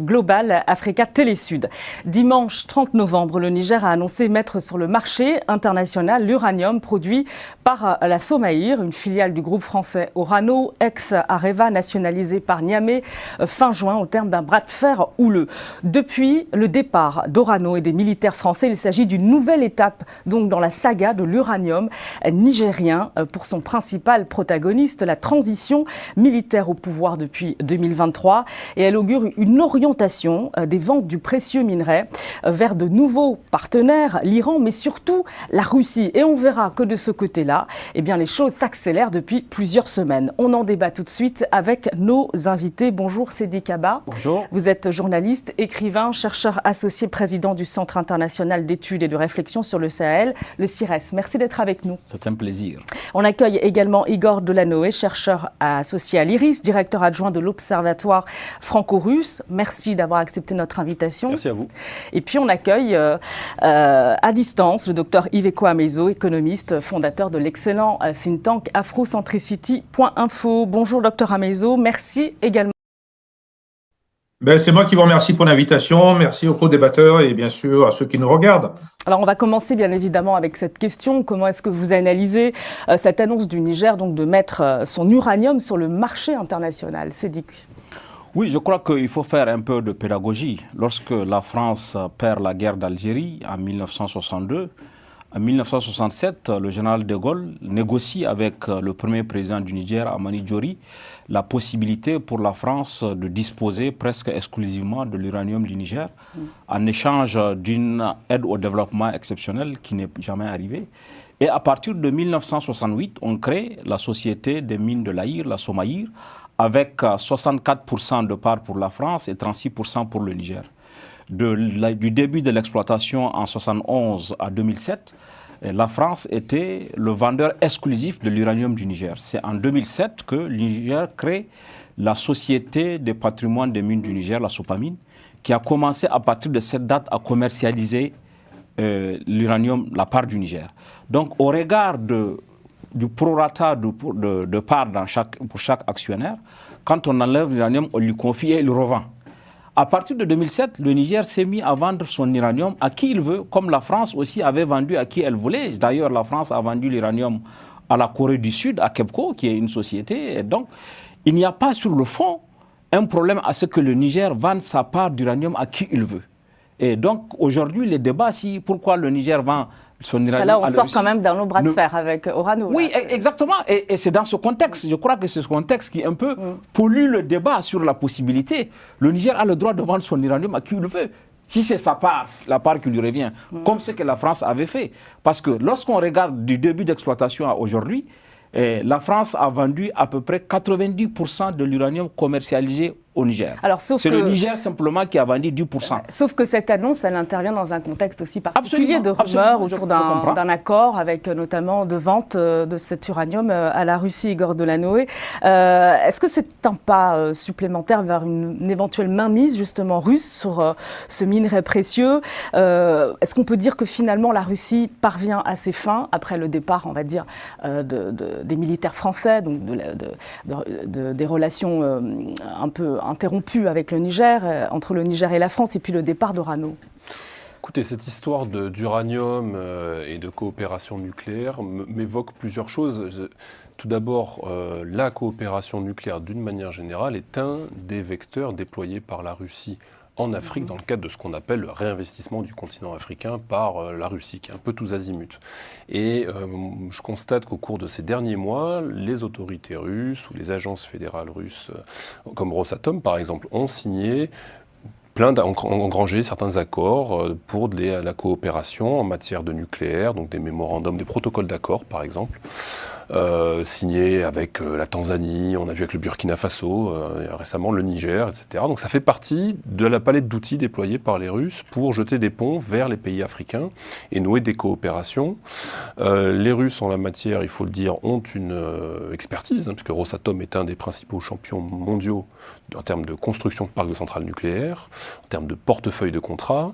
Global Africa Télésud. Dimanche 30 novembre, le Niger a annoncé mettre sur le marché international l'uranium produit par la Somaïr, une filiale du groupe français Orano, ex-Areva, nationalisé par Niamey fin juin au terme d'un bras de fer houleux. Depuis le départ d'Orano et des militaires français, il s'agit d'une nouvelle étape donc dans la saga de l'uranium nigérien pour son principal protagoniste, la transition militaire au pouvoir depuis 2023, et elle augure une orientation des ventes du précieux minerai vers de nouveaux partenaires, l'Iran, mais surtout la Russie. Et on verra que de ce côté-là, eh bien, les choses s'accélèrent depuis plusieurs semaines. On en débat tout de suite avec nos invités. Bonjour Sédik Kaba. Bonjour. Vous êtes journaliste, écrivain, chercheur associé, président du Centre international d'études et de réflexion sur le Sahel, le CIRES. Merci d'être avec nous. C'est un plaisir. On accueille également Igor Delanoë, chercheur associé à l'IRIS, directeur adjoint de l'Observatoire franco-russe. Merci d'avoir accepté notre invitation. Merci à vous. Et puis on accueille à distance le docteur Iveco Amezo, économiste, fondateur de l'excellent think tank afrocentricity.info. Bonjour docteur Amezo, merci également. C'est moi qui vous remercie pour l'invitation. Merci aux co-débatteurs et bien sûr à ceux qui nous regardent. Alors on va commencer bien évidemment avec cette question. Comment est-ce que vous analysez cette annonce du Niger donc de mettre son uranium sur le marché international? Sédik. Oui, je crois qu'il faut faire un peu de pédagogie. Lorsque la France perd la guerre d'Algérie en 1962, en 1967, le général de Gaulle négocie avec le premier président du Niger, Amani Diori, la possibilité pour la France de disposer presque exclusivement de l'uranium du Niger en échange d'une aide au développement exceptionnelle qui n'est jamais arrivée. Et à partir de 1968, on crée la Société des mines de l'Aïr, la Somaïr, avec 64% de part pour la France et 36% pour le Niger. Du début de l'exploitation en 1971 à 2007, la France était le vendeur exclusif de l'uranium du Niger. C'est en 2007 que le Niger crée la Société des patrimoines des mines du Niger, la SOPAMINE, qui a commencé à partir de cette date à commercialiser l'uranium, la part du Niger. Donc au regard du prorata de part pour chaque actionnaire, quand on enlève l'uranium, on lui confie et il revend. À partir de 2007, le Niger s'est mis à vendre son uranium à qui il veut, comme la France aussi avait vendu à qui elle voulait. D'ailleurs, la France a vendu l'uranium à la Corée du Sud, à KEPCO, qui est une société. Et donc, il n'y a pas sur le fond un problème à ce que le Niger vende sa part d'uranium à qui il veut. Et donc, aujourd'hui, les débats, pourquoi le Niger vend son uranium. Là, on sort quand même d'un long bras de fer avec Orano. Oui, là, exactement. Et c'est dans ce contexte, je crois que c'est ce contexte qui un peu pollue le débat sur la possibilité. Le Niger a le droit de vendre son uranium à qui il le veut. Si c'est sa part, la part qui lui revient, comme ce que la France avait fait. Parce que lorsqu'on regarde du début d'exploitation à aujourd'hui, la France a vendu à peu près 90% de l'uranium commercialisé au Niger. C'est le Niger simplement qui a vendu 10%. Sauf que cette annonce, elle intervient dans un contexte aussi particulier de rumeurs autour d'un accord avec notamment de vente de cet uranium à la Russie, Igor Delanoë. Est-ce que c'est un pas supplémentaire vers une éventuelle mainmise justement russe sur ce minerai précieux? Est-ce qu'on peut dire que finalement la Russie parvient à ses fins après le départ, on va dire, des militaires français, donc des relations un peu interrompu avec le Niger, entre le Niger et la France, et puis le départ d'Orano? Écoutez, cette histoire d'uranium et de coopération nucléaire m'évoque plusieurs choses. Tout d'abord, la coopération nucléaire, d'une manière générale, est un des vecteurs déployés par la Russie en Afrique dans le cadre de ce qu'on appelle le réinvestissement du continent africain par la Russie, qui est un peu tous azimuts. Et je constate qu'au cours de ces derniers mois, les autorités russes ou les agences fédérales russes, comme Rosatom par exemple, ont signé engrangé certains accords pour la coopération en matière de nucléaire, donc des mémorandums, des protocoles d'accord par exemple. Signé avec la Tanzanie, on a vu avec le Burkina Faso, récemment le Niger, etc. Donc ça fait partie de la palette d'outils déployés par les Russes pour jeter des ponts vers les pays africains et nouer des coopérations. Les Russes en la matière, il faut le dire, ont une expertise, puisque Rosatom est un des principaux champions mondiaux en termes de construction de parcs de centrales nucléaires, en termes de portefeuille de contrats.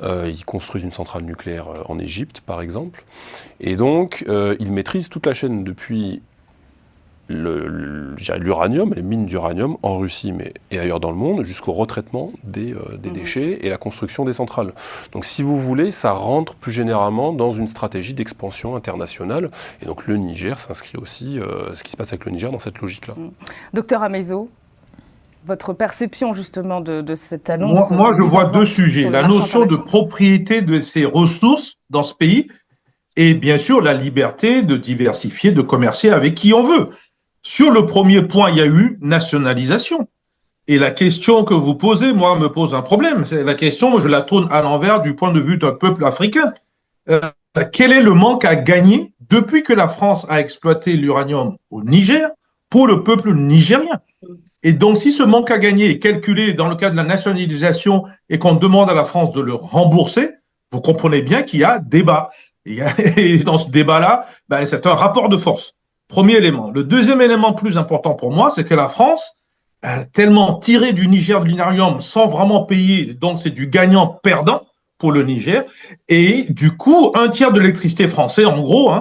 Ils construisent une centrale nucléaire en Égypte, par exemple. Et donc, ils maîtrisent toute la chaîne depuis l'uranium, les mines d'uranium en Russie et ailleurs dans le monde, jusqu'au retraitement des déchets et la construction des centrales. Donc si vous voulez, ça rentre plus généralement dans une stratégie d'expansion internationale. Et donc le Niger s'inscrit aussi, ce qui se passe avec le Niger, dans cette logique-là. Docteur Ameizo, votre perception justement de cette annonce? Moi je vois deux sujets. La notion de propriété de ces ressources dans ce pays et bien sûr la liberté de diversifier, de commercer avec qui on veut. Sur le premier point, il y a eu nationalisation. Et la question que vous posez, moi, me pose un problème. C'est la question, je la tourne à l'envers du point de vue d'un peuple africain. Quel est le manque à gagner depuis que la France a exploité l'uranium au Niger pour le peuple nigérien? Et donc, si ce manque à gagner est calculé dans le cas de la nationalisation et qu'on demande à la France de le rembourser, vous comprenez bien qu'il y a débat. Et dans ce débat-là, c'est un rapport de force. Premier élément. Le deuxième élément plus important pour moi, c'est que la France a tellement tiré du Niger de l'uranium sans vraiment payer, donc c'est du gagnant-perdant pour le Niger. Et du coup, un tiers de l'électricité française, en gros,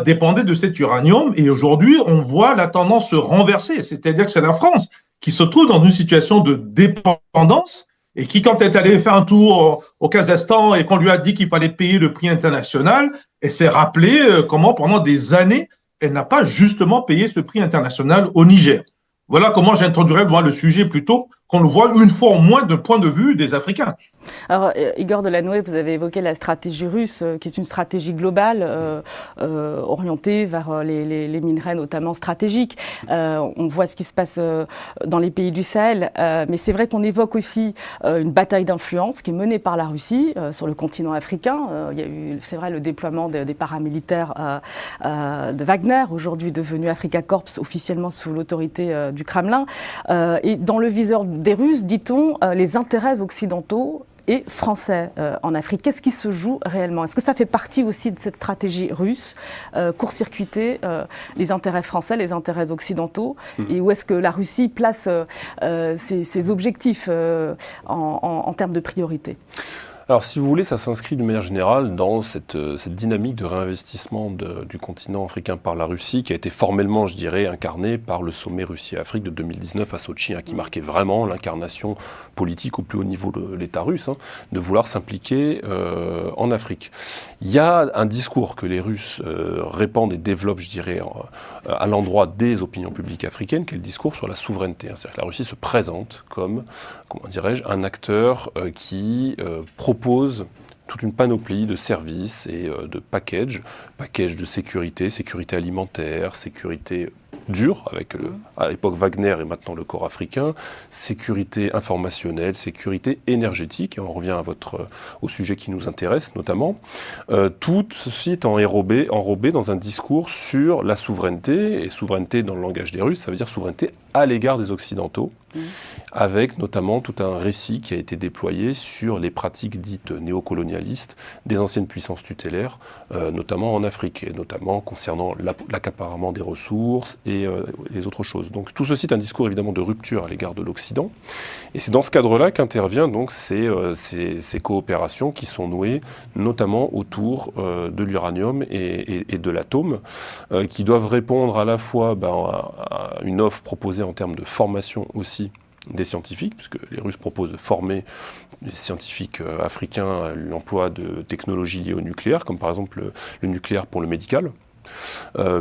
dépendait de cet uranium. Et aujourd'hui, on voit la tendance se renverser. C'est-à-dire que c'est la France qui se trouve dans une situation de dépendance et qui, quand elle est allée faire un tour au Kazakhstan et qu'on lui a dit qu'il fallait payer le prix international, elle s'est rappelé comment pendant des années, elle n'a pas justement payé ce prix international au Niger. Voilà comment j'introduirais le sujet plutôt qu'on le voit une fois au moins d'un point de vue des Africains. Alors, Igor Delanoë, vous avez évoqué la stratégie russe, qui est une stratégie globale, orientée vers les minerais notamment stratégiques. On voit ce qui se passe dans les pays du Sahel, mais c'est vrai qu'on évoque aussi une bataille d'influence qui est menée par la Russie sur le continent africain. Il y a eu, c'est vrai, le déploiement des paramilitaires de Wagner, aujourd'hui devenu Africa Corps, officiellement sous l'autorité du Kremlin. Et dans le viseur des Russes, dit-on, les intérêts occidentaux et français en Afrique. Qu'est-ce qui se joue réellement? Est-ce que ça fait partie aussi de cette stratégie russe, court-circuiter les intérêts français, les intérêts occidentaux, et où est-ce que la Russie place ses objectifs en termes de priorité? Alors, si vous voulez, ça s'inscrit d'une manière générale dans cette dynamique de réinvestissement du continent africain par la Russie, qui a été formellement, je dirais, incarnée par le sommet Russie-Afrique de 2019 à Sotchi, qui marquait vraiment l'incarnation politique au plus haut niveau de l'État russe, de vouloir s'impliquer en Afrique. Il y a un discours que les Russes répandent et développent, je dirais, à l'endroit des opinions publiques africaines, qui est le discours sur la souveraineté. C'est-à-dire que la Russie se présente comme, comment dirais-je, un acteur qui propose toute une panoplie de services et de packages de sécurité alimentaire, sécurité dure, avec à l'époque Wagner et maintenant le corps africain, sécurité informationnelle, sécurité énergétique, et on revient au sujet qui nous intéresse notamment. Tout ceci est enrobé dans un discours sur la souveraineté, et souveraineté dans le langage des Russes, ça veut dire souveraineté à l'égard des Occidentaux, avec notamment tout un récit qui a été déployé sur les pratiques dites néocolonialistes des anciennes puissances tutélaires, notamment en Afrique, et notamment concernant l'accaparement des ressources et les autres choses. Donc tout ceci est un discours évidemment de rupture à l'égard de l'Occident, et c'est dans ce cadre-là qu'intervient donc ces coopérations qui sont nouées, notamment autour de l'uranium et de l'atome, qui doivent répondre à la fois à une offre proposée en termes de formation aussi des scientifiques, puisque les Russes proposent de former les scientifiques africains à l'emploi de technologies liées au nucléaire, comme par exemple le nucléaire pour le médical,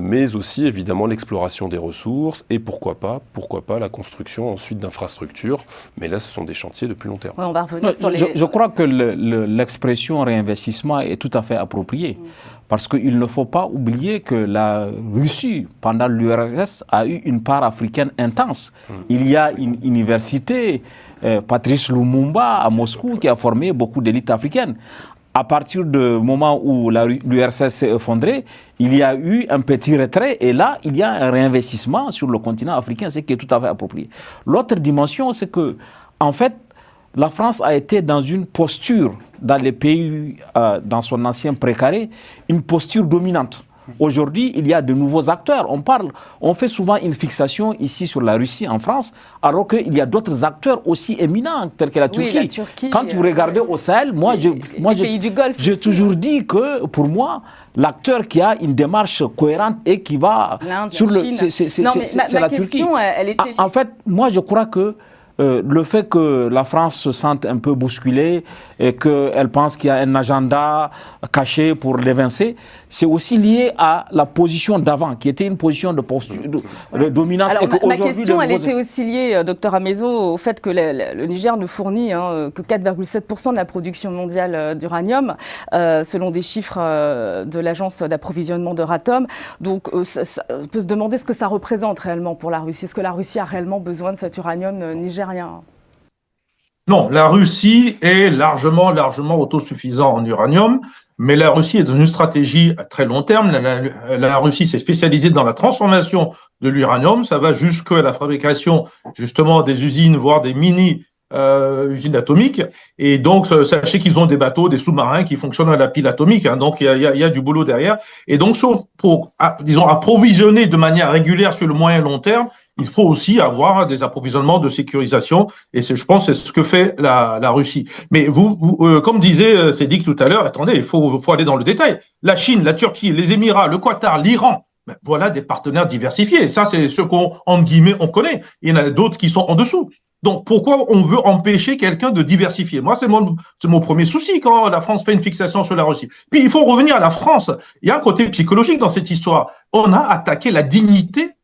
mais aussi évidemment l'exploration des ressources et pourquoi pas la construction ensuite d'infrastructures, mais là ce sont des chantiers de plus long terme. Ouais, on va revenir sur je crois que l'expression réinvestissement est tout à fait appropriée. Parce qu'il ne faut pas oublier que la Russie, pendant l'URSS, a eu une part africaine intense. Il y a une université, Patrice Lumumba, à Moscou, qui a formé beaucoup d'élites africaines. À partir du moment où l'URSS s'est effondrée, il y a eu un petit retrait et là, il y a un réinvestissement sur le continent africain, ce qui est tout à fait approprié. L'autre dimension, c'est que, en fait, la France a été dans une posture, dans les pays, dans son ancien précaré, une posture dominante. Aujourd'hui, il y a de nouveaux acteurs. On fait souvent une fixation ici sur la Russie en France, alors qu'il y a d'autres acteurs aussi éminents, tels que la Turquie. Oui, la Turquie. Quand vous regardez au Sahel, j'ai toujours dit que, pour moi, l'acteur qui a une démarche cohérente et qui va sur le... C'est la Turquie. Elle était... En fait, moi, je crois que le fait que la France se sente un peu bousculée et qu'elle pense qu'il y a un agenda caché pour l'évincer, c'est aussi lié à la position d'avant, qui était une position de dominante. Alors, ma question, elle était aussi liée, docteur Amezo, au fait que le Niger ne fournit que 4,7% de la production mondiale d'uranium, selon des chiffres de l'agence d'approvisionnement d'Euratom. Donc, on peut se demander ce que ça représente réellement pour la Russie. Est-ce que la Russie a réellement besoin de cet uranium nigérien ? Non, la Russie est largement autosuffisante en uranium, mais la Russie est dans une stratégie à très long terme. La Russie s'est spécialisée dans la transformation de l'uranium. Ça va jusqu'à la fabrication justement des usines, voire des mini-usines atomiques. Et donc, sachez qu'ils ont des bateaux, des sous-marins qui fonctionnent à la pile atomique. Hein, donc, il y a du boulot derrière. Et donc, pour approvisionner de manière régulière sur le moyen et long terme, il faut aussi avoir des approvisionnements de sécurisation, et je pense que c'est ce que fait la Russie. Mais comme disait Cédric tout à l'heure, attendez, il faut aller dans le détail. La Chine, la Turquie, les Émirats, le Qatar, l'Iran, voilà des partenaires diversifiés. Ça, c'est ce entre guillemets, on connaît. Il y en a d'autres qui sont en dessous. Donc, pourquoi on veut empêcher quelqu'un de diversifier? Moi, c'est mon premier souci quand la France fait une fixation sur la Russie. Puis, il faut revenir à la France. Il y a un côté psychologique dans cette histoire. On a attaqué la dignité,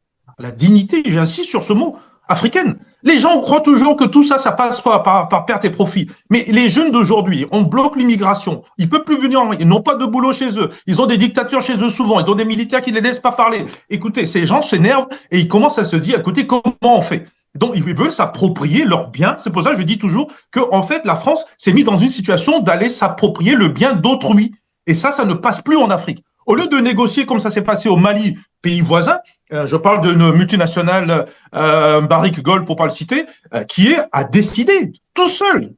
j'insiste sur ce mot, africaine. Les gens croient toujours que tout ça, ça passe par perte et profit. Mais les jeunes d'aujourd'hui, on bloque l'immigration. Ils ne peuvent plus venir, ils n'ont pas de boulot chez eux. Ils ont des dictateurs chez eux souvent. Ils ont des militaires qui ne les laissent pas parler. Écoutez, ces gens s'énervent et ils commencent à se dire, écoutez, comment on fait? Donc, ils veulent s'approprier leurs biens. C'est pour ça que je dis toujours que, en fait, la France s'est mise dans une situation d'aller s'approprier le bien d'autrui. Et ça ne passe plus en Afrique. Au lieu de négocier comme ça s'est passé au Mali, pays voisin, je parle d'une multinationale, Barrick Gold pour pas le citer, qui a décidé tout seul,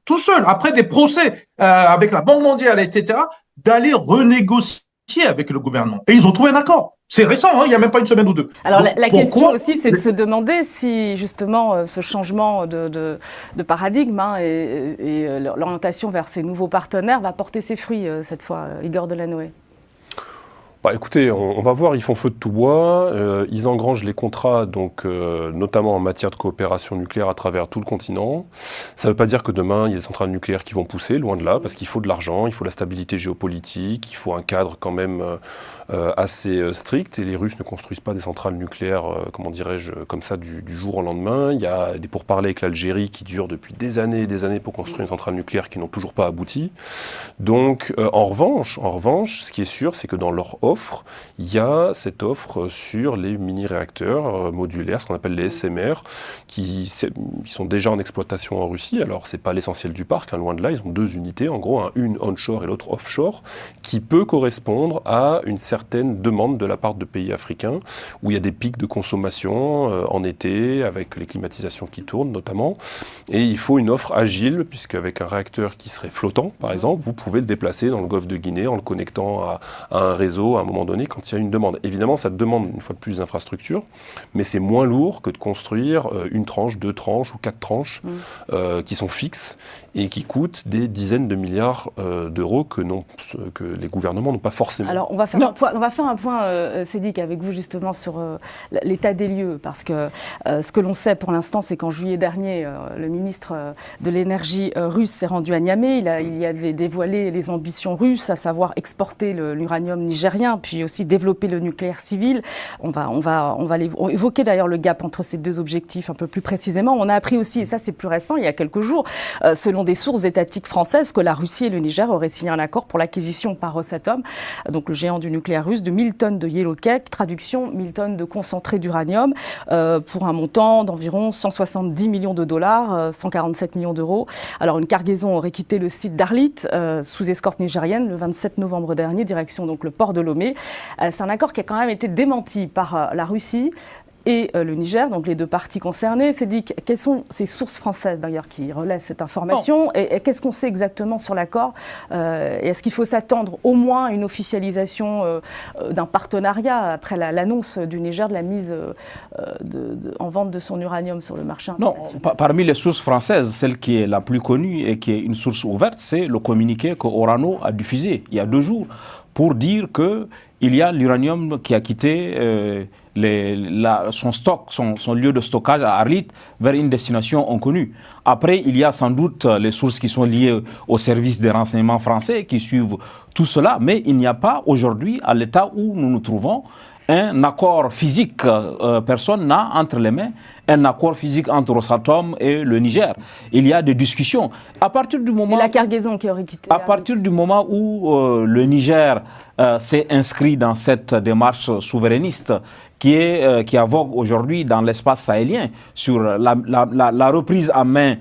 après des procès avec la Banque mondiale, etc., d'aller renégocier avec le gouvernement. Et ils ont trouvé un accord. C'est récent, hein, il n'y a même pas une semaine ou deux. Alors donc, la question aussi, c'est de se demander si justement ce changement de paradigme et l'orientation vers ces nouveaux partenaires va porter ses fruits cette fois, Igor Delanoë. Écoutez, on va voir, ils font feu de tout bois, ils engrangent les contrats, donc, notamment en matière de coopération nucléaire à travers tout le continent. Ça ne veut pas dire que demain, il y a des centrales nucléaires qui vont pousser, loin de là, parce qu'il faut de l'argent, il faut la stabilité géopolitique, il faut un cadre quand même assez strict, et les Russes ne construisent pas des centrales nucléaires, comment dirais-je, comme ça du jour au lendemain. Il y a des pourparlers avec l'Algérie qui durent depuis des années et des années pour construire une centrale nucléaire qui n'ont toujours pas abouti. Donc, en revanche, ce qui est sûr, c'est que dans leur offre, il y a cette offre sur les mini-réacteurs modulaires, ce qu'on appelle les SMR, qui sont déjà en exploitation en Russie. Alors, ce n'est pas l'essentiel du parc, hein, loin de là. Ils ont 2 unités, en gros, une onshore et l'autre offshore, qui peut correspondre à une certaine demande de la part de pays africains, où il y a des pics de consommation en été, avec les climatisations qui tournent notamment. Et il faut une offre agile, puisqu'avec un réacteur qui serait flottant, par exemple, vous pouvez le déplacer dans le golfe de Guinée en le connectant à un réseau à un moment donné quand il y a une demande. Évidemment, ça demande une fois de plus d'infrastructures, mais c'est moins lourd que de construire une tranche, 2 tranches ou 4 tranches qui sont fixes et qui coûtent des dizaines de milliards d'euros que les gouvernements n'ont pas forcément. Alors, on va faire un point, Cédric, avec vous justement sur l'état des lieux, parce que ce que l'on sait pour l'instant, c'est qu'en juillet dernier, le ministre de l'énergie russe s'est rendu à Niamey. Il y avait dévoilé les ambitions russes, à savoir exporter l'uranium nigérien, puis aussi développer le nucléaire civil. On va évoquer d'ailleurs le gap entre ces 2 objectifs un peu plus précisément. On a appris aussi, et ça c'est plus récent, il y a quelques jours, selon des sources étatiques françaises, que la Russie et le Niger auraient signé un accord pour l'acquisition par Rosatom, donc le géant du nucléaire russe, de 1000 tonnes de yellow cake, traduction 1000 tonnes de concentré d'uranium, pour un montant d'environ 170 millions de dollars, 147 millions d'euros. Alors une cargaison aurait quitté le site d'Arlit sous escorte nigérienne le 27 novembre dernier, direction donc le port de Lomé. C'est un accord qui a quand même été démenti par la Russie et le Niger, donc les deux parties concernées. Cédric, quelles sont ces sources françaises d'ailleurs qui relaient cette information et qu'est-ce qu'on sait exactement sur l'accord et est-ce qu'il faut s'attendre au moins à une officialisation d'un partenariat après l'annonce du Niger de la mise en vente de son uranium sur le marché international? Non, parmi les sources françaises, celle qui est la plus connue et qui est une source ouverte, c'est le communiqué que Orano a diffusé il y a 2 jours pour dire qu'il y a l'uranium qui a quitté son stock, son lieu de stockage à Arlit vers une destination inconnue. Après, il y a sans doute les sources qui sont liées au service des renseignements français qui suivent tout cela, mais il n'y a pas aujourd'hui, à l'état où nous nous trouvons, un accord physique. Personne n'a entre les mains un accord physique entre Rosatom et le Niger. Il y a des discussions. À partir du moment, et la cargaison qui aurait quitté. À partir du moment où le Niger s'est inscrit dans cette démarche souverainiste qui a vogue aujourd'hui dans l'espace sahélien sur la reprise en main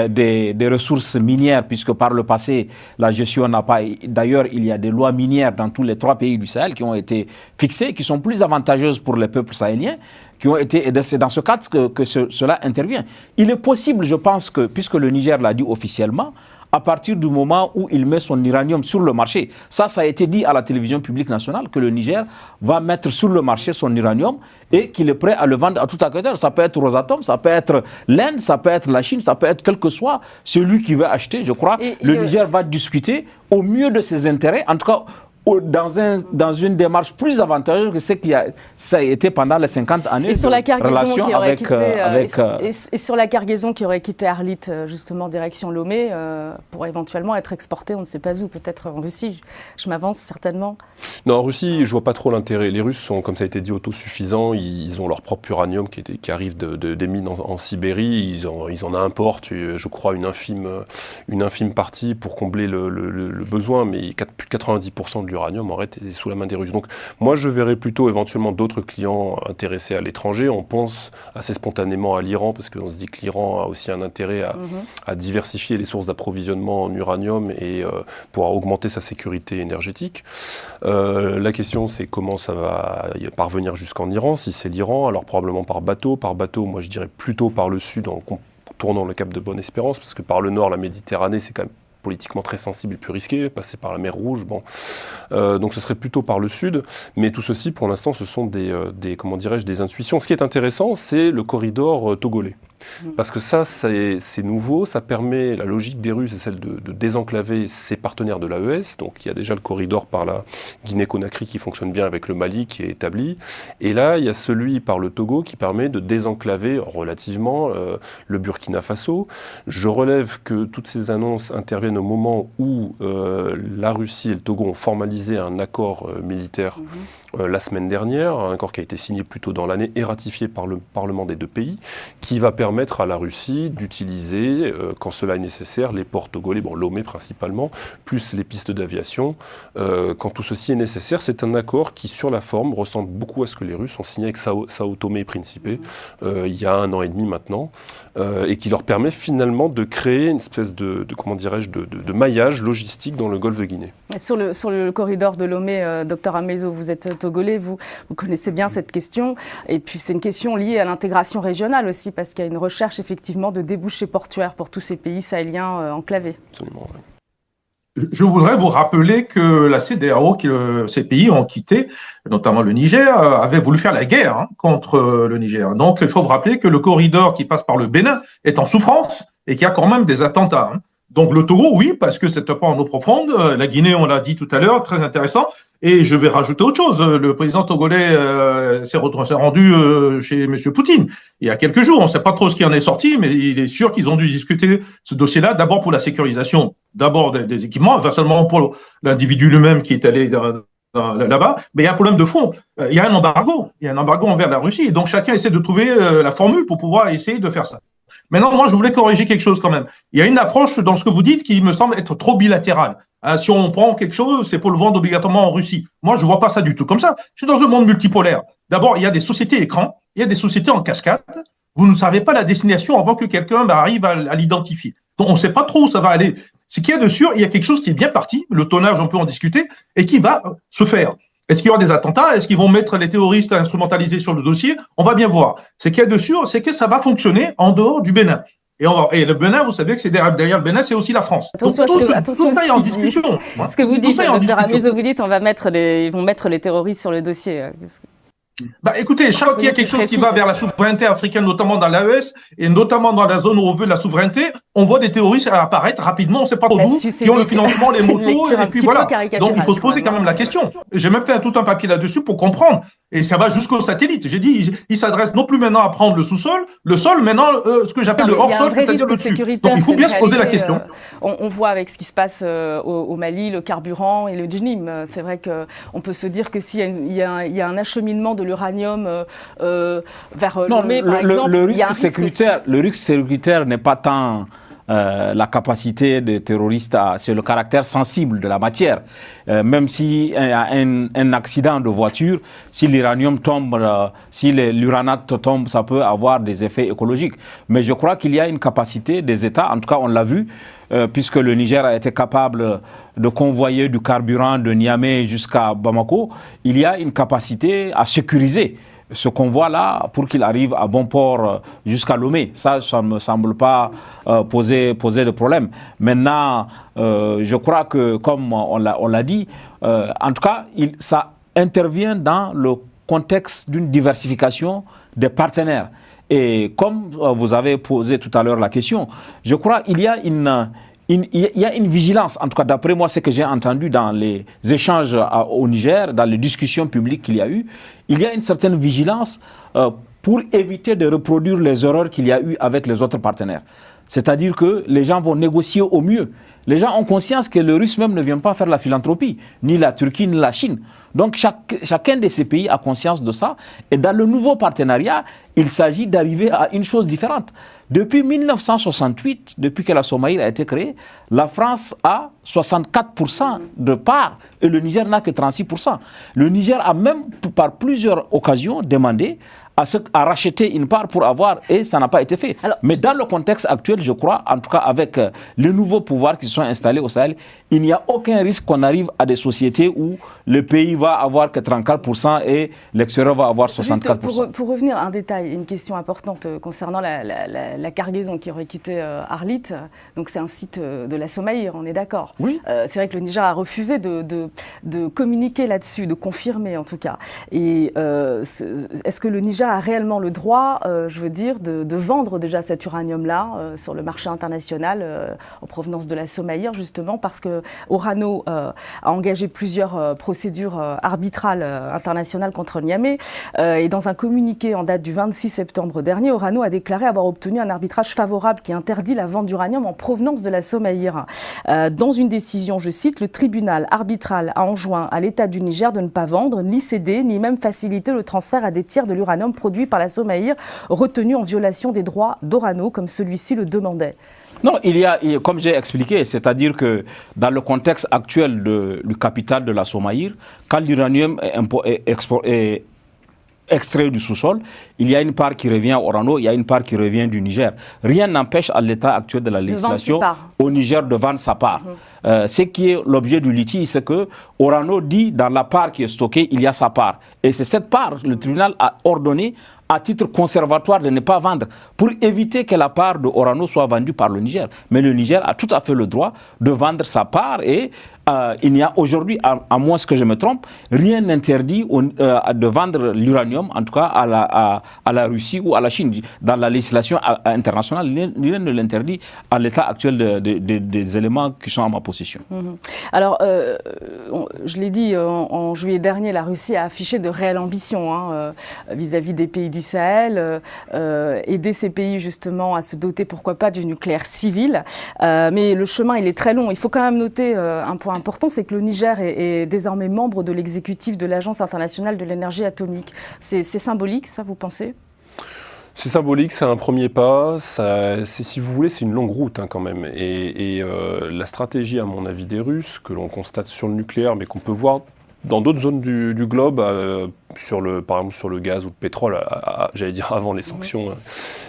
des ressources minières, puisque par le passé, la gestion n'a pas... D'ailleurs, il y a des lois minières dans tous les 3 pays du Sahel qui ont été fixées, qui sont plus avantageuses pour les peuples sahéliens, et c'est dans ce cadre que cela intervient. Il est possible, je pense, que, puisque le Niger l'a dit officiellement, à partir du moment où il met son uranium sur le marché. Ça a été dit à la télévision publique nationale, que le Niger va mettre sur le marché son uranium et qu'il est prêt à le vendre à tout acteur. Ça peut être Rosatom, ça peut être l'Inde, ça peut être la Chine, ça peut être quel que soit celui qui veut acheter, je crois. Le Niger va discuter au mieux de ses intérêts, en tout cas dans une démarche plus avantageuse que ça a été pendant les 50 années sur la cargaison qui aurait quitté, sur la cargaison qui aurait quitté Arlit, justement, direction Lomé, pour éventuellement être exportée, on ne sait pas où, peut-être en Russie. Je m'avance certainement. Non, en Russie, je vois pas trop l'intérêt. Les Russes sont, comme ça a été dit, autosuffisants. Ils ont leur propre uranium qui arrive des mines en Sibérie. Ils en importent, je crois, une infime partie pour combler le besoin, mais plus de 90% de l'uranium est sous la main des Russes. Donc moi je verrais plutôt éventuellement d'autres clients intéressés à l'étranger. On pense assez spontanément à l'Iran parce qu'on se dit que l'Iran a aussi un intérêt à diversifier les sources d'approvisionnement en uranium et pour augmenter sa sécurité énergétique. La question c'est comment ça va parvenir jusqu'en Iran. Si c'est l'Iran, alors probablement par bateau. Par bateau, moi je dirais plutôt par le sud en tournant le cap de Bonne-Espérance parce que par le nord, la Méditerranée, c'est quand même politiquement très sensible et plus risqué, passer par la mer Rouge, bon. Donc ce serait plutôt par le sud, mais tout ceci pour l'instant ce sont des intuitions. Ce qui est intéressant, c'est le corridor togolais. Parce que ça, c'est nouveau, ça permet, la logique des Russes, c'est celle de désenclaver ses partenaires de l'AES, donc il y a déjà le corridor par la Guinée-Conakry qui fonctionne bien avec le Mali qui est établi, et là il y a celui par le Togo qui permet de désenclaver relativement le Burkina Faso. Je relève que toutes ces annonces interviennent au moment où la Russie et le Togo ont formalisé un accord militaire la semaine dernière, un accord qui a été signé plus tôt dans l'année et ratifié par le Parlement des 2 pays, qui va permettre à la Russie d'utiliser, quand cela est nécessaire, les ports togolais, Lomé principalement, plus les pistes d'aviation. Quand tout ceci est nécessaire, c'est un accord qui, sur la forme, ressemble beaucoup à ce que les Russes ont signé avec Sao Tomé et Principe il y a 1 an et demi maintenant, et qui leur permet finalement de créer une espèce de maillage logistique dans le golfe de Guinée. Sur le corridor de Lomé, Dr Amezo, vous êtes togolais, vous connaissez bien cette question, et puis c'est une question liée à l'intégration régionale aussi, parce qu'il y a une recherche effectivement de débouchés portuaires pour tous ces pays sahéliens enclavés. Absolument, oui. Je voudrais vous rappeler que la CEDEAO, que ces pays ont quitté, notamment le Niger, avait voulu faire la guerre contre le Niger. Donc, il faut vous rappeler que le corridor qui passe par le Bénin est en souffrance et qu'il y a quand même des attentats. Donc, le Togo, oui, parce que c'est pas en eau profonde. La Guinée, on l'a dit tout à l'heure, très intéressant. Et je vais rajouter autre chose. Le président togolais s'est rendu chez M. Poutine il y a quelques jours. On ne sait pas trop ce qui en est sorti, mais il est sûr qu'ils ont dû discuter ce dossier-là, d'abord pour la sécurisation, d'abord des équipements, enfin seulement pour l'individu lui-même qui est allé là-bas. Mais il y a un problème de fond. Il y a un embargo. Il y a un embargo envers la Russie. Et donc chacun essaie de trouver la formule pour pouvoir essayer de faire ça. Maintenant, moi, je voulais corriger quelque chose quand même. Il y a une approche dans ce que vous dites qui me semble être trop bilatérale. Si on prend quelque chose, c'est pour le vendre obligatoirement en Russie. Moi, je vois pas ça du tout comme ça. Je suis dans un monde multipolaire. D'abord, il y a des sociétés écrans, il y a des sociétés en cascade. Vous ne savez pas la destination avant que quelqu'un arrive à l'identifier. Donc, on ne sait pas trop où ça va aller. Ce qu'il y a de sûr, il y a quelque chose qui est bien parti, le tonnage, on peut en discuter, et qui va se faire. Est-ce qu'il y aura des attentats? Est-ce qu'ils vont mettre les terroristes instrumentalisés sur le dossier? On va bien voir. Ce qu'il y a de sûr, c'est que ça va fonctionner en dehors du Bénin. Et le Bénin, vous savez que c'est derrière le Bénin, c'est aussi la France. Attention, donc, tout ça est en discussion. Ce que vous dites, Dr Amuso, vous dites, ils vont mettre les terroristes sur le dossier. Écoutez, chaque fois qu'il y a quelque chose qui va vers la souveraineté africaine, notamment dans l'AES, et notamment dans la zone où on veut la souveraineté, on voit des terroristes apparaître rapidement, on ne sait pas trop d'où, qui ont le financement, les motos, et puis voilà. Donc il faut se poser quand même la question. J'ai même fait tout un papier là-dessus pour comprendre. Et ça va jusqu'au satellite. J'ai dit, il s'adresse non plus maintenant à prendre le sous-sol, le sol, maintenant ce que j'appelle le hors-sol, c'est-à-dire le dessus. Donc il faut bien se poser la question. On voit avec ce qui se passe au Mali, le carburant et le djnim. C'est vrai qu'on peut se dire que s'il y a un acheminement de l'uranium vers Lomé, par exemple, le risque sécuritaire n'est pas tant la capacité des terroristes, c'est le caractère sensible de la matière. Même s'il y a un accident de voiture, si l'uranium tombe, si l'uranate tombe, ça peut avoir des effets écologiques. Mais je crois qu'il y a une capacité des États, en tout cas on l'a vu, puisque le Niger a été capable de convoyer du carburant de Niamey jusqu'à Bamako, il y a une capacité à sécuriser ce convoi-là pour qu'il arrive à bon port jusqu'à Lomé. Ça ne me semble pas poser de problème. Maintenant, je crois que, comme on l'a dit, en tout cas, ça intervient dans le contexte d'une diversification des partenaires. Et comme vous avez posé tout à l'heure la question, je crois qu'il y a une vigilance, en tout cas d'après moi, ce que j'ai entendu dans les échanges au Niger, dans les discussions publiques qu'il y a eu, il y a une certaine vigilance pour éviter de reproduire les erreurs qu'il y a eu avec les autres partenaires. C'est-à-dire que les gens vont négocier au mieux. Les gens ont conscience que le Russe même ne vient pas faire la philanthropie, ni la Turquie, ni la Chine. Donc chacun de ces pays a conscience de ça. Et dans le nouveau partenariat, il s'agit d'arriver à une chose différente. Depuis 1968, depuis que la Somaïr a été créée, la France a 64% de parts et le Niger n'a que 36%. Le Niger a même, par plusieurs occasions, demandé à racheter une part pour avoir, et ça n'a pas été fait. Alors, mais dans le contexte actuel, je crois, en tout cas avec les nouveaux pouvoirs qui sont installés au Sahel, il n'y a aucun risque qu'on arrive à des sociétés où le pays va avoir que 34% et l'extérieur va avoir 64%. Juste pour revenir à un détail, une question importante concernant la cargaison qui aurait quitté Arlit. Donc c'est un site de la Somaïr, on est d'accord. Oui. C'est vrai que le Niger a refusé de communiquer là-dessus, de confirmer en tout cas. Et est-ce que le Niger a réellement le droit, je veux dire, de vendre déjà cet uranium-là sur le marché international en provenance de la Somaïr, justement parce que Orano a engagé plusieurs procédures arbitrales internationales contre Niamey. Et dans un communiqué en date du 26 septembre dernier, Orano a déclaré avoir obtenu un arbitrage favorable qui interdit la vente d'uranium en provenance de la Somaïr. Dans une décision, je cite, le tribunal arbitral a enjoint à l'État du Niger de ne pas vendre, ni céder, ni même faciliter le transfert à des tiers de l'uranium produit par la Somaïr, retenu en violation des droits d'Orano, comme celui-ci le demandait. Non, comme j'ai expliqué, c'est-à-dire que dans le contexte actuel du capital de la Somaïr, quand l'uranium est extrait du sous-sol, il y a une part qui revient à Orano, il y a une part qui revient du Niger. Rien n'empêche à l'état actuel de la législation au Niger de vendre sa part. Ce qui est l'objet du litige, c'est que Orano dit dans la part qui est stockée, il y a sa part. Et c'est cette part, le tribunal a ordonné à titre conservatoire de ne pas vendre pour éviter que la part de Orano soit vendue par le Niger. Mais le Niger a tout à fait le droit de vendre sa part et il n'y a aujourd'hui, à moins que je me trompe, rien n'interdit de vendre l'uranium, en tout cas à la Russie ou à la Chine. Dans la législation internationale, rien ne l'interdit à l'état actuel des éléments qui sont à ma possession. Alors, je l'ai dit, en juillet dernier, la Russie a affiché de réelles ambitions vis-à-vis des pays du Sahel, aider ces pays justement à se doter, pourquoi pas, du nucléaire civil. Mais le chemin, il est très long. Il faut quand même noter un point important, c'est que le Niger est désormais membre de l'exécutif de l'Agence internationale de l'énergie atomique. C'est symbolique, ça, vous pensez ? C'est symbolique, c'est un premier pas. Si vous voulez, c'est une longue route quand même. Et la stratégie, à mon avis, des Russes, que l'on constate sur le nucléaire, mais qu'on peut voir dans d'autres zones du globe, par exemple sur le gaz ou le pétrole, j'allais dire avant les sanctions,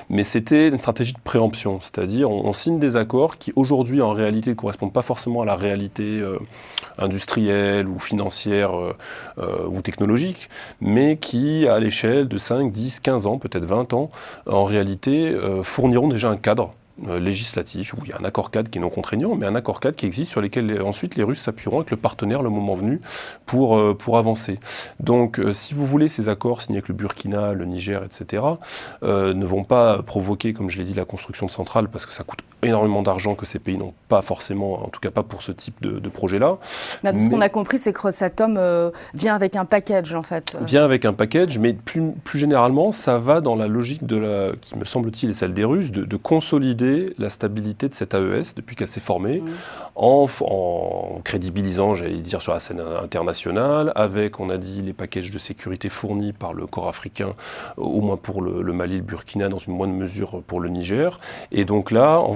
mais c'était une stratégie de préemption, c'est-à-dire on signe des accords qui aujourd'hui en réalité ne correspondent pas forcément à la réalité industrielle ou financière ou technologique, mais qui à l'échelle de 5, 10, 15 ans, peut-être 20 ans, en réalité fourniront déjà un cadre législatif, où il y a un accord cadre qui est non contraignant, mais un accord cadre qui existe sur lesquels ensuite les Russes s'appuieront avec le partenaire le moment venu pour avancer. Donc si vous voulez, ces accords signés avec le Burkina, le Niger, etc., ne vont pas provoquer, comme je l'ai dit, la construction de centrales, parce que ça coûte énormément d'argent que ces pays n'ont pas forcément, en tout cas pas pour ce type de projet-là. Ce qu'on a compris, c'est que Rosatom vient avec un package, en fait. Vient avec un package, mais plus généralement, ça va dans la logique qui me semble-t-il est celle des Russes, de consolider la stabilité de cette AES depuis qu'elle s'est formée, en crédibilisant, j'allais dire, sur la scène internationale, avec, on a dit, les packages de sécurité fournis par le corps africain, au moins pour le Mali, le Burkina, dans une moindre mesure pour le Niger. Et donc là, en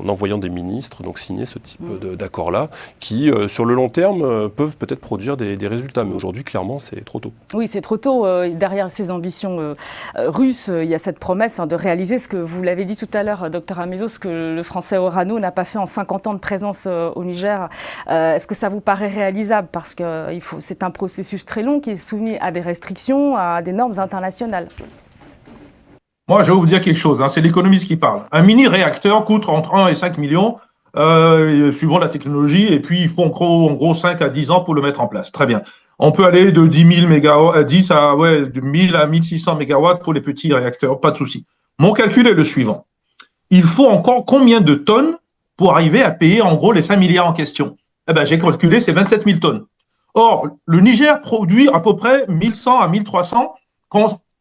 envoyant des ministres donc signer ce type d'accord-là, qui, sur le long terme, peuvent peut-être produire des résultats. Mais aujourd'hui, clairement, c'est trop tôt. Oui, c'est trop tôt. Derrière ces ambitions russes, il y a cette promesse de réaliser ce que vous l'avez dit tout à l'heure, Dr Amizo, ce que le français Orano n'a pas fait en 50 ans de présence au Niger. Est-ce que ça vous paraît réalisable? Parce que c'est un processus très long qui est soumis à des restrictions, à des normes internationales. Moi, je vais vous dire quelque chose, c'est l'économiste qui parle. Un mini-réacteur coûte entre 1 et 5 millions, suivant la technologie, et puis il faut en gros 5 à 10 ans pour le mettre en place. Très bien. On peut aller de 10 000 mégawatts, de 1000 à 1600 mégawatts pour les petits réacteurs, pas de souci. Mon calcul est le suivant. Il faut encore combien de tonnes pour arriver à payer en gros les 5 milliards en question? J'ai calculé, c'est 27 000 tonnes. Or, le Niger produit à peu près 1100 à 1300,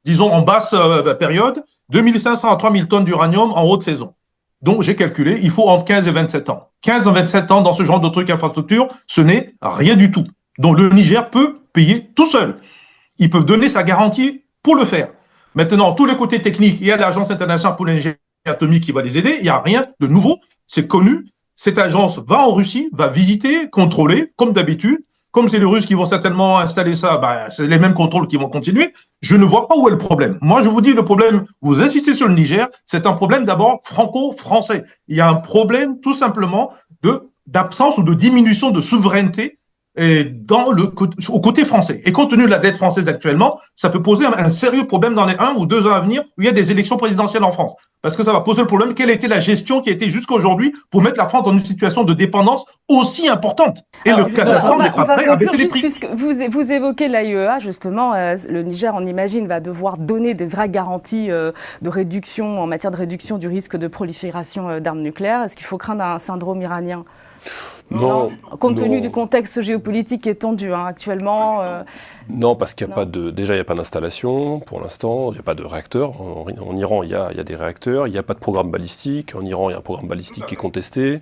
disons en basse période, 2500 à 3000 tonnes d'uranium en haute saison. Donc, j'ai calculé, il faut entre 15 et 27 ans. 15 à 27 ans dans ce genre de truc infrastructure, ce n'est rien du tout. Donc, le Niger peut payer tout seul. Ils peuvent donner sa garantie pour le faire. Maintenant, tous les côtés techniques, il y a l'Agence internationale pour l'énergie atomique qui va les aider. Il n'y a rien de nouveau. C'est connu. Cette agence va en Russie, va visiter, contrôler, comme d'habitude. Comme c'est les Russes qui vont certainement installer ça, c'est les mêmes contrôles qui vont continuer. Je ne vois pas où est le problème. Moi, je vous dis, le problème, vous insistez sur le Niger, c'est un problème d'abord franco-français. Il y a un problème tout simplement d'absence ou de diminution de souveraineté au côté français. Et compte tenu de la dette française actuellement, ça peut poser un sérieux problème dans les 1 ou 2 ans à venir où il y a des élections présidentielles en France. Parce que ça va poser le problème, quelle était la gestion qui a été jusqu'à aujourd'hui pour mettre la France dans une situation de dépendance aussi importante. Et le Kazakhstan n'est pas prêt à baisser les prix. Puisque vous évoquez l'AIEA, justement, le Niger, on imagine, va devoir donner des vraies garanties de réduction, en matière de réduction du risque de prolifération d'armes nucléaires. Est-ce qu'il faut craindre un syndrome iranien ? Non. Compte tenu du contexte géopolitique qui est tendu actuellement. Non, parce qu'il n'y a pas déjà il n'y a pas d'installation pour l'instant, il n'y a pas de réacteur. En Iran, il y a des réacteurs, il n'y a pas de programme balistique. En Iran, il y a un programme balistique qui est contesté.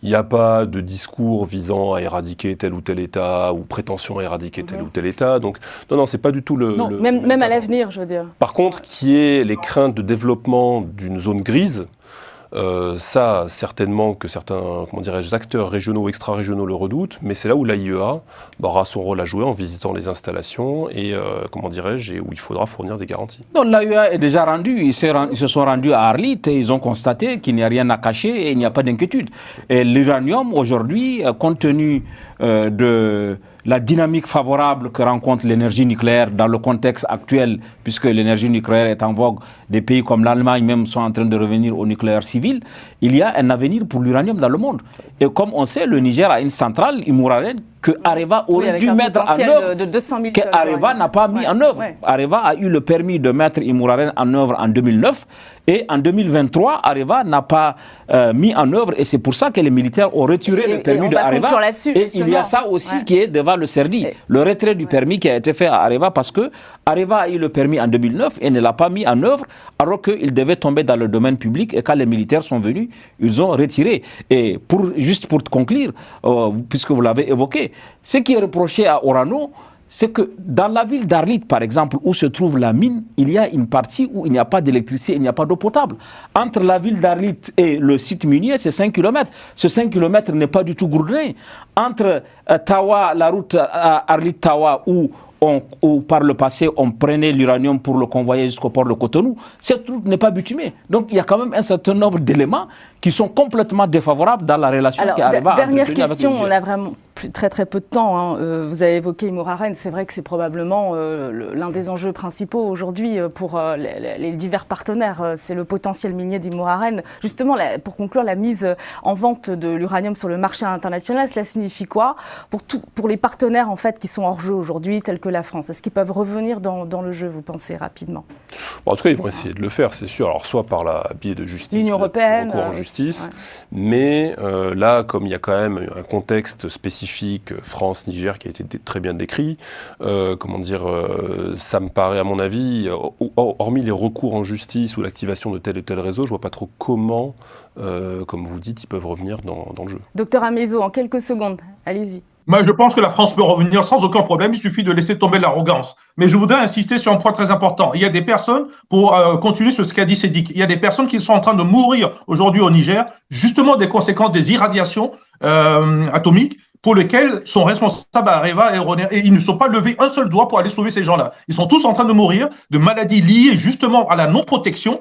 Il n'y a pas de discours visant à éradiquer tel ou tel État ou prétention à éradiquer tel ou tel État. Donc non, c'est pas du tout le. Non, même à l'avenir, je veux dire. Par contre, qui est les craintes de développement d'une zone grise. Ça, certainement que certains, acteurs régionaux ou extra-régionaux le redoutent, mais c'est là où l'AIEA aura son rôle à jouer en visitant les installations et, où il faudra fournir des garanties. Donc l'AIEA est déjà rendue, ils se sont rendus à Arlit et ils ont constaté qu'il n'y a rien à cacher et il n'y a pas d'inquiétude. Et l'uranium, aujourd'hui, compte tenu de la dynamique favorable que rencontre l'énergie nucléaire dans le contexte actuel, puisque l'énergie nucléaire est en vogue, des pays comme l'Allemagne même sont en train de revenir au nucléaire civil, il y a un avenir pour l'uranium dans le monde. Et comme on sait, le Niger a une centrale, Imouraren, que Areva aurait dû mettre en œuvre, que Areva n'a pas mis en œuvre. Areva a eu le permis de mettre Imouraren en œuvre en 2009 et en 2023, Areva n'a pas mis en œuvre et c'est pour ça que les militaires ont retiré le permis de Areva. Et il y a ça aussi qui est devant le CERDI, le retrait du permis qui a été fait à Areva parce que Areva a eu le permis en 2009 et ne l'a pas mis en œuvre alors qu'il devait tomber dans le domaine public et quand les militaires sont venus, ils ont retiré. Et juste pour conclure, puisque vous l'avez évoqué, ce qui est reproché à Orano, c'est que dans la ville d'Arlit, par exemple, où se trouve la mine, il y a une partie où il n'y a pas d'électricité, il n'y a pas d'eau potable. Entre la ville d'Arlit et le site minier, c'est 5 km. Ce 5 km n'est pas du tout goudronné. Entre Tawa, la route Arlit-Tawa, où par le passé on prenait l'uranium pour le convoyer jusqu'au port de Cotonou, cette route n'est pas bitumée. Donc il y a quand même un certain nombre d'éléments qui sont complètement défavorables dans la relation qui arrive à dernière question, on a vraiment très peu de temps. Hein. Vous avez évoqué Imouraren, c'est vrai que c'est probablement l'un des enjeux principaux aujourd'hui pour les divers partenaires. C'est le potentiel minier d'Imouraren. Justement, pour conclure, la mise en vente de l'uranium sur le marché international, cela signifie quoi pour les partenaires en fait, qui sont hors jeu aujourd'hui, tels que la France? Est-ce qu'ils peuvent revenir dans le jeu, vous pensez, rapidement? Bon, en tout cas, ils vont essayer de le faire, c'est sûr. Alors, soit par la biais de justice, l'Union européenne, recours en justice, mais là, comme il y a quand même un contexte spécifique, France-Niger, qui a été très bien décrit, ça me paraît, à mon avis, hormis les recours en justice ou l'activation de tel ou tel réseau, je ne vois pas trop comment, comme vous dites, ils peuvent revenir dans le jeu. Docteur Amezzo, en quelques secondes, allez-y. Moi, je pense que la France peut revenir sans aucun problème. Il suffit de laisser tomber l'arrogance. Mais je voudrais insister sur un point très important. Il y a des personnes, pour continuer sur ce qu'a dit Sédic, il y a des personnes qui sont en train de mourir aujourd'hui au Niger, justement des conséquences des irradiations atomiques, pour lesquelles sont responsables Areva et Roner. Et ils ne sont pas levés un seul doigt pour aller sauver ces gens-là. Ils sont tous en train de mourir de maladies liées justement à la non-protection.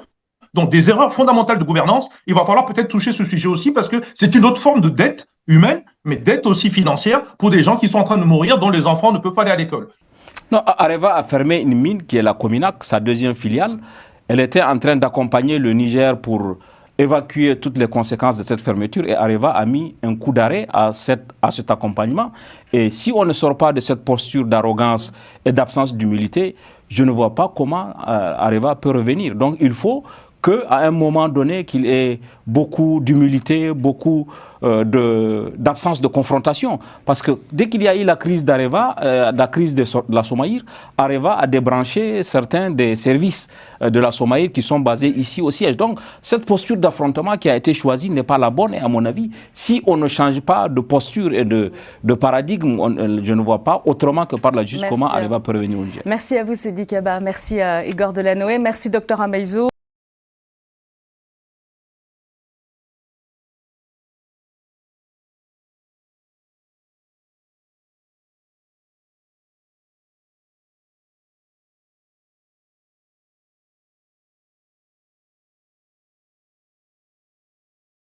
Donc, des erreurs fondamentales de gouvernance. Il va falloir peut-être toucher ce sujet aussi parce que c'est une autre forme de dette humaine, mais dette aussi financière pour des gens qui sont en train de mourir, dont les enfants ne peuvent pas aller à l'école. Non, Areva a fermé une mine qui est la Cominac, sa deuxième filiale. Elle était en train d'accompagner le Niger pour évacuer toutes les conséquences de cette fermeture et Areva a mis un coup d'arrêt à cet accompagnement. Et si on ne sort pas de cette posture d'arrogance et d'absence d'humilité, je ne vois pas comment Areva peut revenir. Donc il faut qu'à un moment donné, qu'il ait beaucoup d'humilité, beaucoup d'absence de confrontation. Parce que dès qu'il y a eu la crise d'Areva, la crise de la Somaïr, Areva a débranché certains des services de la Somaïr qui sont basés ici au siège. Donc, cette posture d'affrontement qui a été choisie n'est pas la bonne. Et à mon avis, si on ne change pas de posture et de paradigme, je ne vois pas autrement que par la justice comment Areva peut revenir au Niger. Merci à vous, Sédic Kaba. Merci à Igor Delanoë. Merci, Dr Amezzo.